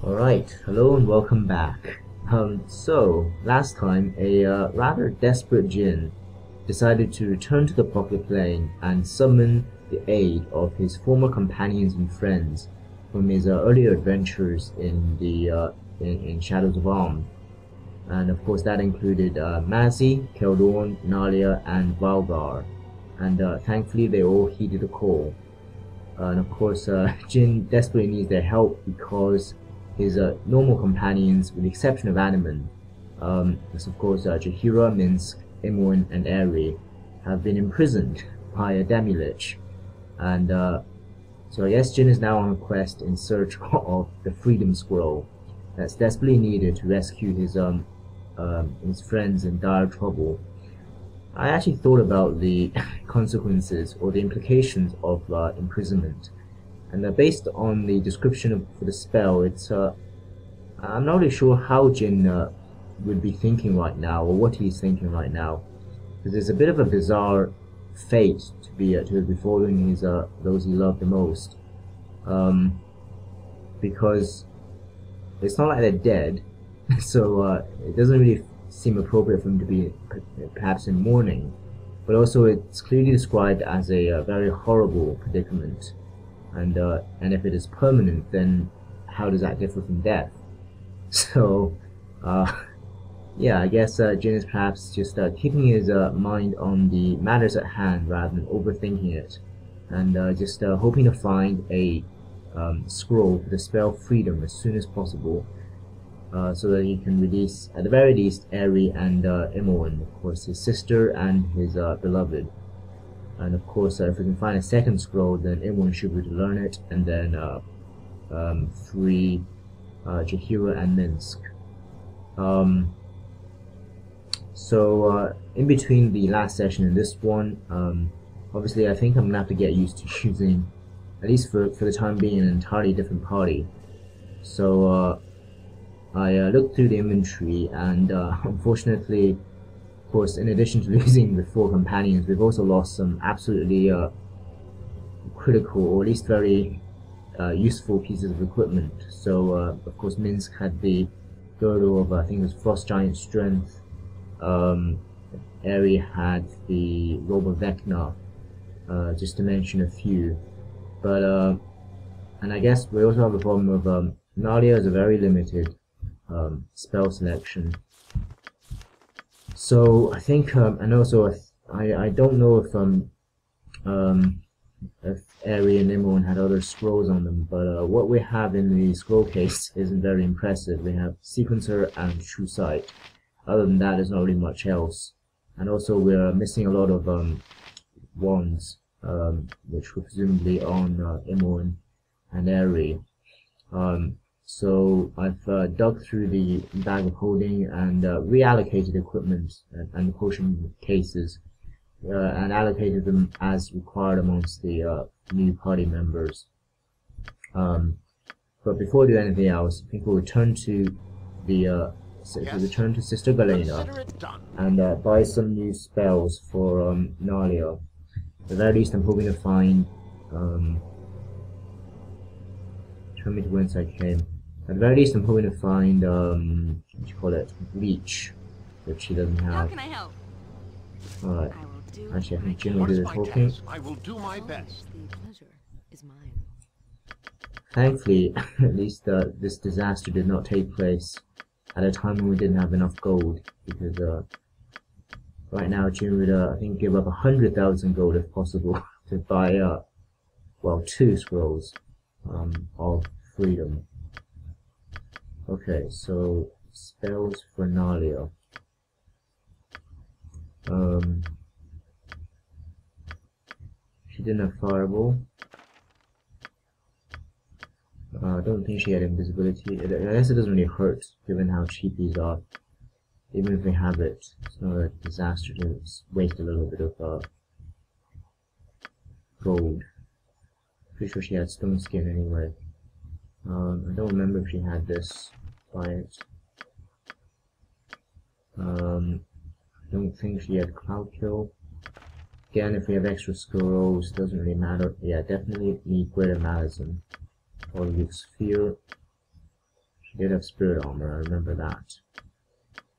Alright, hello and welcome back. So, last time, a rather desperate Jinn decided to return to the pocket plane and summon the aid of his former companions and friends from his earlier adventures in the in Shadows of Arm. And of course that included Mazzy, Keldorn, Nalia, and Baldur. And thankfully they all heeded the call. And of course Jinn desperately needs their help because his normal companions, with the exception of Imoen, as of course Jaheira, Minsk, Imoen and Aerie, have been imprisoned by a demi-lich. And so I guess Jinn is now on a quest in search of the Freedom Scroll that's desperately needed to rescue his friends in dire trouble. I actually thought about the consequences or the implications of imprisonment. And based on the description for the spell, it's I'm not really sure how Jinn would be thinking right now, or what he's thinking right now, because it's a bit of a bizarre fate to be befalling his those he loved the most, because it's not like they're dead, so it doesn't really seem appropriate for him to be perhaps in mourning, but also it's clearly described as a very horrible predicament. And if it is permanent, then how does that differ from death? So, yeah, I guess Jinn is perhaps just keeping his mind on the matters at hand rather than overthinking it, and just hoping to find a scroll for the spell Freedom as soon as possible, so that he can release, at the very least, Aerie and Imoen, of course, his sister and his beloved. And of course, if we can find a second scroll, then Imoen should be able to learn it, and then free Jaheira and Minsk. So in between the last session and this one, obviously I think I'm gonna have to get used to using, at least for the time being, an entirely different party. So I looked through the inventory, and unfortunately, of course, in addition to losing the 4 companions, we've also lost some absolutely critical, or at least very useful pieces of equipment. So, of course, Minsk had the girdle of, I think it was Frost Giant Strength. Aerie had the Robe of Vecna, just to mention a few. But, and I guess we also have a problem of Nalia is a very limited spell selection. So I think, and also I don't know if Aerie and Imoen had other scrolls on them, but what we have in the scroll case isn't very impressive. We have Sequencer and True Sight. Other than that, there's not really much else. And also we're missing a lot of wands, which were presumably on Imoen and Aerie. So I've dug through the bag of holding and reallocated equipment and potion cases, and allocated them as required amongst the new party members. But before we do anything else, I think we'll return to the Sister Galena and buy some new spells for Nalia. At the very least, I'm hoping to find. Tell me to whence I came. At the very least, I'm hoping to find, what do you call it, Leech, which he doesn't have. How can I help? Alright. Actually, I think Jinn will do the talking. I will do my best. The pleasure is mine. Thankfully, at least this disaster did not take place at a time when we didn't have enough gold, because right now Jinn would, I think, give up 100,000 gold if possible to buy, well, 2 scrolls of freedom. Okay, so spells for Nalia. She didn't have Fireball. I don't think she had Invisibility. I guess it doesn't really hurt, given how cheap these are. Even if we have it, it's not a disaster to waste a little bit of gold. Pretty sure she had Stone Skin anyway. I don't remember if she had this. Buy it. I don't think she had Cloud Kill. Again, if we have extra scrolls, doesn't really matter. Yeah, definitely need Greater Malism. Or use Fear. She did have spirit armor, I remember that.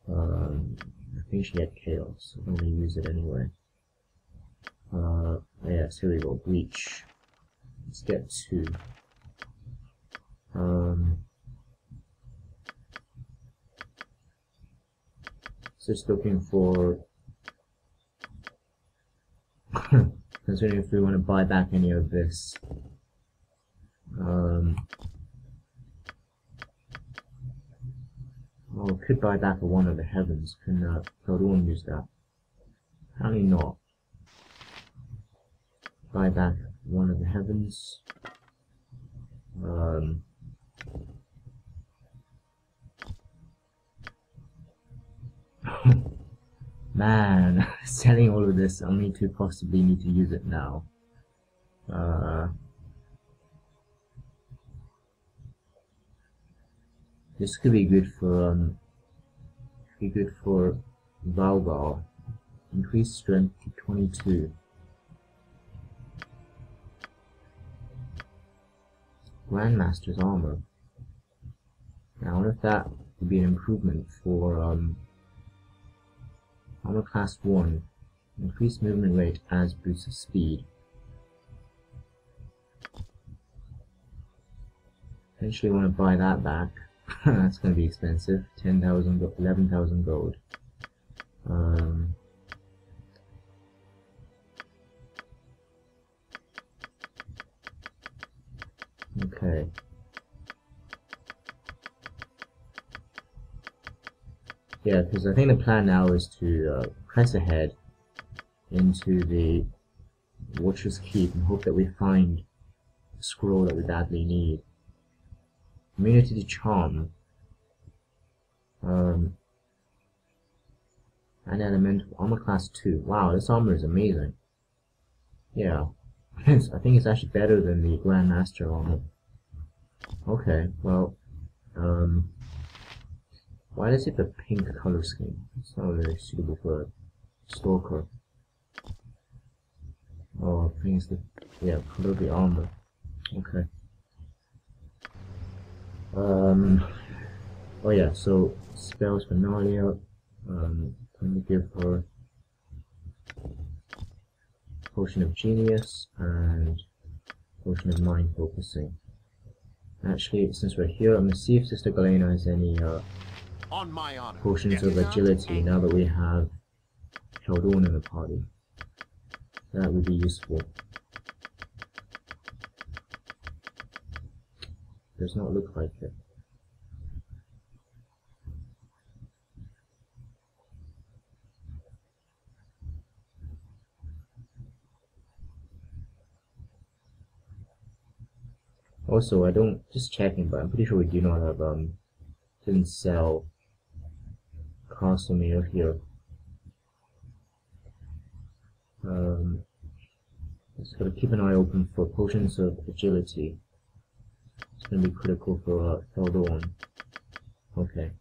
I think she had chaos. I'm gonna use it anyway. Yes, here we go. Breach. Let's get 2. Just looking for considering if we want to buy back any of this. Oh, could buy back a One of the Heavens. Can Baldur use that? Apparently not. Buy back One of the Heavens. Man, selling all of this only to possibly need to use it now. This could be good for Baldur. Increased strength to 22. Grandmaster's armor. Now I wonder if that would be an improvement for armor class 1. Increased movement rate as boost of speed. Eventually want to buy that back. That's going to be expensive. 10,000, 11,000 gold. Okay. Yeah, because I think the plan now is to press ahead into the Watcher's Keep and hope that we find the scroll that we badly need. Immunity to Charm. And Elemental Armor Class 2. Wow, this armor is amazing. Yeah. I think it's actually better than the Grandmaster armor. Okay, well, why does it have a pink color scheme? It's not really suitable for a stalker. Oh, I think it's the, yeah, color of the armor. Okay. Oh yeah, so spells for Nalia. Let me give her Potion of Genius and Potion of Mind Focusing. Actually, since we're here, I'm gonna see if Sister Galena has any On my honor. potions of agility now that we have Baldur in the party. That would be useful. Does not look like it. Also, I don't, just checking, but I'm pretty sure we do not have, didn't sell Castlemaire here. Just gotta keep an eye open for potions of agility. It's gonna be critical for Baldur. Okay.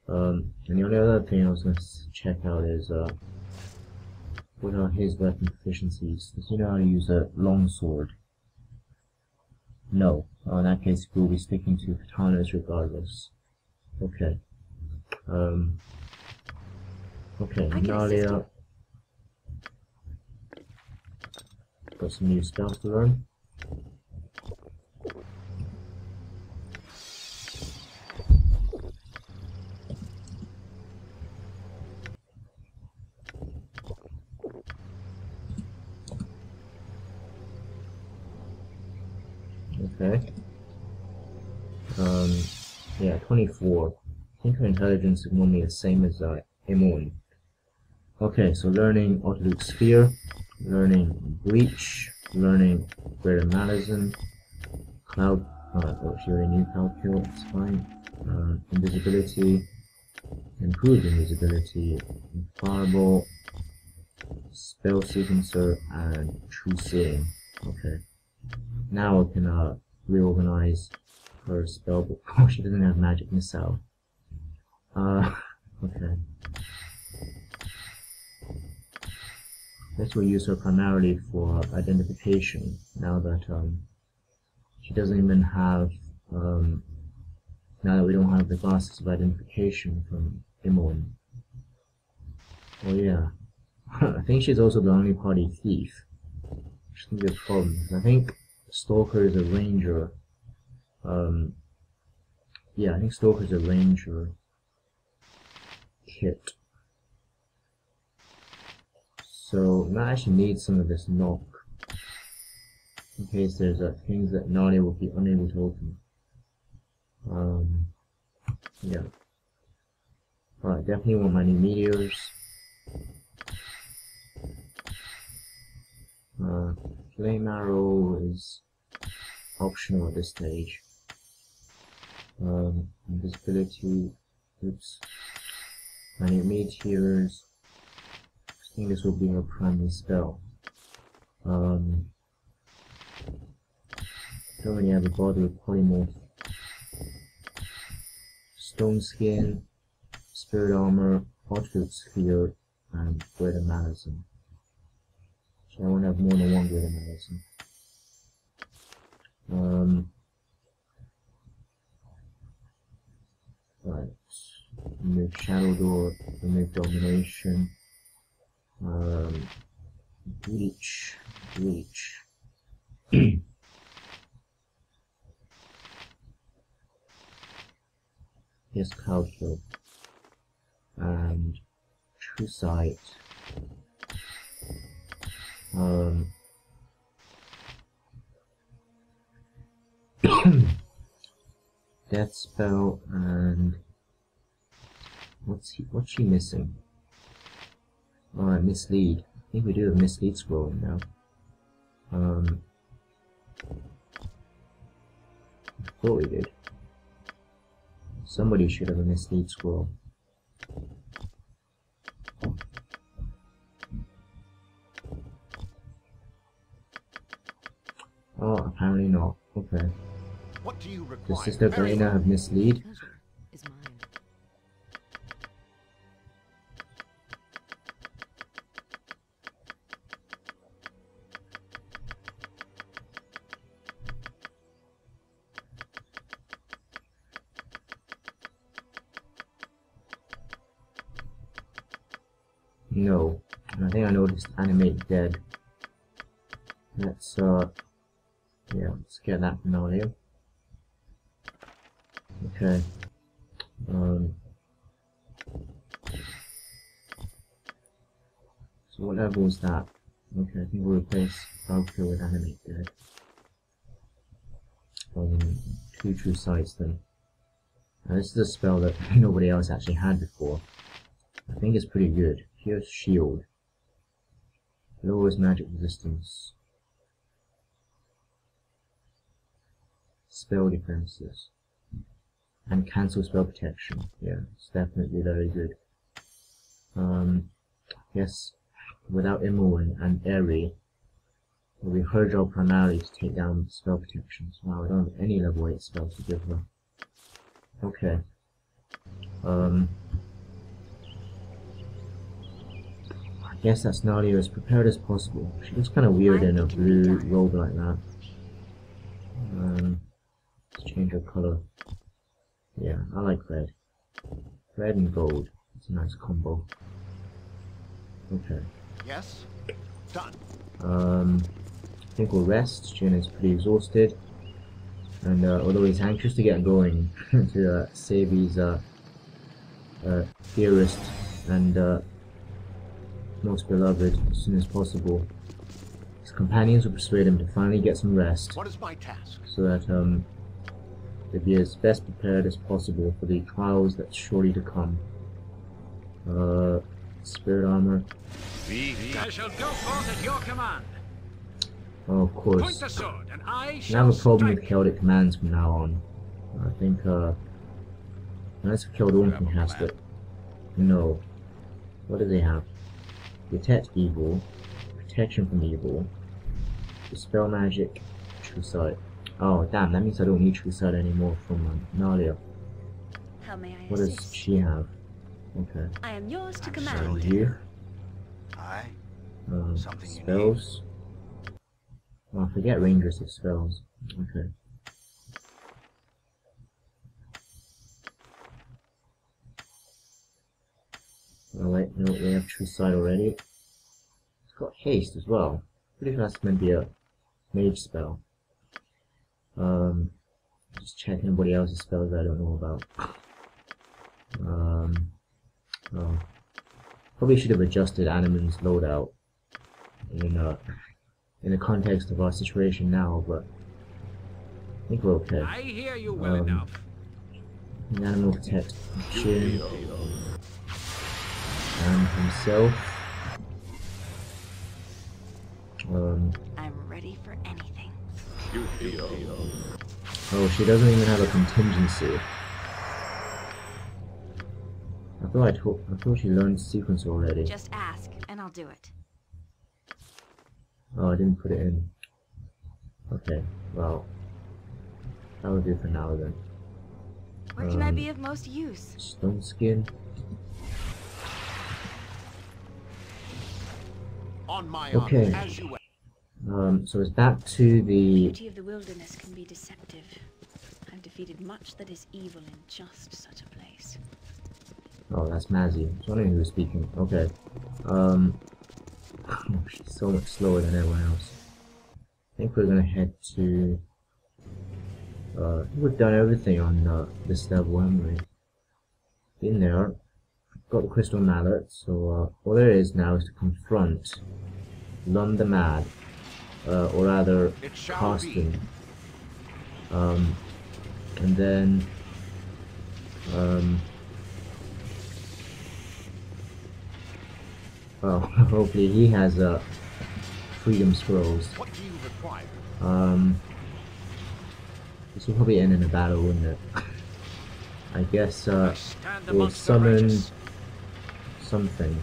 And the only other thing I was gonna check out is what are his weapon proficiencies? Does he know how to use a longsword? No. In that case, we'll be sticking to katanas regardless. Okay. Okay, Nalia. Got some new spells to learn. Okay. Yeah, 24. I think her intelligence is normally the same as Imoen. Okay, so learning Autoluke Sphere, learning Breach, learning Greater Malison, Cloud, oh, she already knew Cloud Kill, it's fine. Invisibility, improved invisibility, Fireball, Spell Sequencer, and True Seeing. Okay. Now I can reorganize her spellbook. Oh, she doesn't have magic missile. Okay. This will use her primarily for identification. Now that she doesn't even have Now that we don't have the glasses of identification from Imoen. Oh yeah. I think she's also the only party thief. Which can be a problem. I think Stalker is a ranger. Yeah, I think Stalker is a ranger kit. So, I actually need some of this knock. In case there's things that Nalia will be unable to open. Yeah. Alright, definitely want my new meteors. Flame arrow is optional at this stage. Invisibility. Oops. I need meteors. I think this will be her primary spell. Don't really have a bother with polymorph. Stone skin, spirit armor, hotfoot sphere, and greater malism. So I want to have more than one greater malism. Right. Remove shadow door, remove domination. Bleach. Yes, cloud kill. And true sight. Death spell and what's she missing? Alright, mislead. I think we do have mislead scroll now. I thought we did. Somebody should have a mislead scroll. Oh, apparently not. Okay. What do you require? Does Sister Verena have mislead? Is mine. No. I think I noticed animate dead. Let's yeah, let's get that from Nalia. Okay. So what level is that? Okay, I think we'll replace Baldur with animate dead. 2 true sights then. Now this is a spell that nobody else actually had before. I think it's pretty good. Here's shield. Lowers magic resistance. Spell defenses. And cancel spell protection. Yeah, it's definitely very good. Yes, without Imoen and Aerie, it will be her job primarily to take down spell protections. Wow, I don't have any level 8 spells to give her. Okay. I guess that's Nalia as prepared as possible. She looks kind of weird in a blue robe like that. Let's change her color. Yeah, I like red. Red and gold. It's a nice combo. Okay. Yes. Done. I think we'll rest. Jin is pretty exhausted. And although he's anxious to get going to save his dearest and most beloved as soon as possible, his companions will persuade him to finally get some rest, What is my task? so that he'll be as best prepared as possible for the trials that's surely to come. Spirit armor. I shall go forth at your command. Oh, of Point course. the sword, and I I shall have a problem with strike. chaotic commands from now on. I think unless Keldorn has it. No. What do they have? Detect evil, protection from evil, dispel magic, true sight. Oh damn, that means I don't need true sight anymore from Nalia. How may I What does assist? she have? Okay. I am yours to I'm So command. here, Aye. Something you spells. Oh, I forget rangers of spells. Okay. Oh wait, no, we have True Sight already. It's got haste as well. Pretty sure that's meant to be a mage spell. Just check anybody else's spells I don't know about. Oh. Probably should have adjusted Animan's loadout in the context of our situation now, but I think we're okay. I hear you well enough. Animal protect Jin and himself. I'm ready for anything. Oh, she doesn't even have a contingency. I thought she learned sequence already. Just ask, and I'll do it. Oh, I didn't put it in. Okay, well, that will do for now then. Where can I be of most use? Stone skin. On my Okay. honor, as you So it's back to The the. beauty of the wilderness can be deceptive. I've defeated much that is evil in just such a place. Oh, that's Mazzy. I was wondering who was speaking. Okay. She's so much slower than everyone else. I think we're gonna head to. We've done everything on this level, haven't we? In there, got the crystal mallet. So all there is now is to confront Lund the Mad, or rather, Carsten. And then. Well, hopefully he has freedom scrolls. What do you require? This will probably end in a battle, wouldn't it? I guess Stand we'll amongst the summon righteous. something.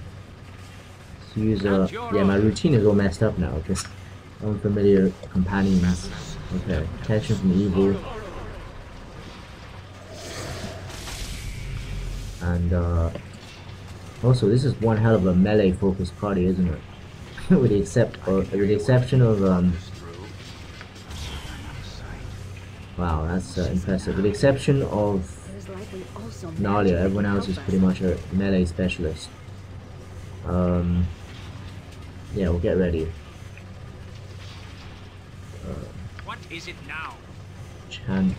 Let's use At your yeah, my order. routine is all messed up now because unfamiliar companions. Okay, protection from evil. And also, this is one hell of a melee-focused party, isn't it? with the exception of wow, that's impressive. With the exception of There's likely also Nalia, everyone else is pretty much a melee specialist. Yeah, we'll get ready. What is it now? Chant.